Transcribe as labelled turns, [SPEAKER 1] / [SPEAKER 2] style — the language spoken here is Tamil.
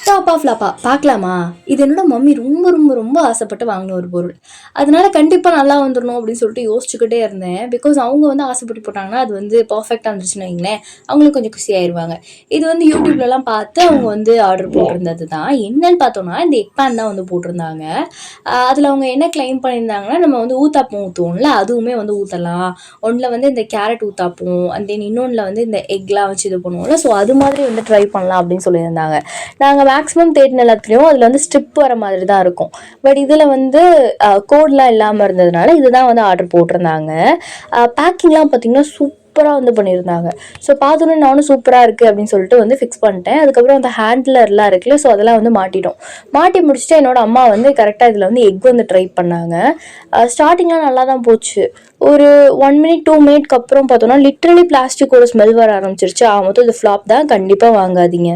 [SPEAKER 1] டாப்பா ஃப்ளாப்பா பார்க்கலாமா? இது என்னோட மம்மி ரொம்ப ரொம்ப ரொம்ப ஆசைப்பட்டு வாங்கின ஒரு பொருள். அதனால கண்டிப்பா நல்லா வந்துரணும் அப்படின்னு சொல்லிட்டு யோசிச்சுக்கிட்டே இருந்தேன். பிகாஸ் அவங்க வந்து ஆசைப்பட்டு போட்டாங்கன்னா, அது வந்து பெர்ஃபெக்ட்டா இருந்துச்சுன்னு வைங்களேன், அவங்களும் கொஞ்சம் குஷியாயிருவாங்க. இது வந்து யூடியூப்லலாம் பார்த்து அவங்க வந்து ஆர்டர் போட்டிருந்தது தான். என்னன்னு பார்த்தோம்னா, இந்த எக் பேன் தான் வந்து போட்டிருந்தாங்க. அதில அவங்க என்ன கிளைம் பண்ணியிருந்தாங்கன்னா, நம்ம வந்து ஊத்தாப்பம் ஊத்துவோம்ல, அதுவுமே வந்து ஊத்தலாம். ஒண்ணுல வந்து இந்த கேரட் ஊத்தாப்பம், அண்ட் தென் இன்னொன்னுல வந்து இந்த எக்லாம் வச்சு இது பண்ணுவோம்ல, ஸோ அது மாதிரி வந்து ட்ரை பண்ணலாம் அப்படின்னு சொல்லியிருந்தாங்க. நாங்கள் மேக்ஸிமம் தேடின எல்லாத்துலேயும் அதில் வந்து ஸ்ட்ரிப் வர மாதிரி தான் இருக்கும். பட் இதில் வந்து கோட்லாம் இல்லாமல் இருந்ததுனால இதுதான் வந்து ஆர்டர் போட்டிருந்தாங்க. பேக்கிங்லாம் பார்த்தீங்கன்னா சூப்பராக வந்து பண்ணியிருந்தாங்க. ஸோ பார்த்தோன்னே நானும் சூப்பராக இருக்குது அப்படின்னு சொல்லிட்டு வந்து ஃபிக்ஸ் பண்ணிட்டேன். அதுக்கப்புறம் அந்த ஹேண்ட்லர்லாம் இருக்குல்ல, ஸோ அதெல்லாம் வந்து மாட்டிட்டோம். மாட்டி முடிச்சுட்டு என்னோட அம்மா வந்து கரெக்டாக இதில் வந்து எக் வந்து ட்ரை பண்ணாங்க. ஸ்டார்டிங்லாம் நல்லா தான் போச்சு. ஒரு 1 மினிட் 2 மினிட்க்கு அப்புறம் பார்த்தோன்னா லிட்ரலி பிளாஸ்டிக்கோட ஸ்மெல் வர ஆரம்பிச்சிருச்சு. மொத்தம் இது ஃப்ளாப் தான், கண்டிப்பாக வாங்காதீங்க.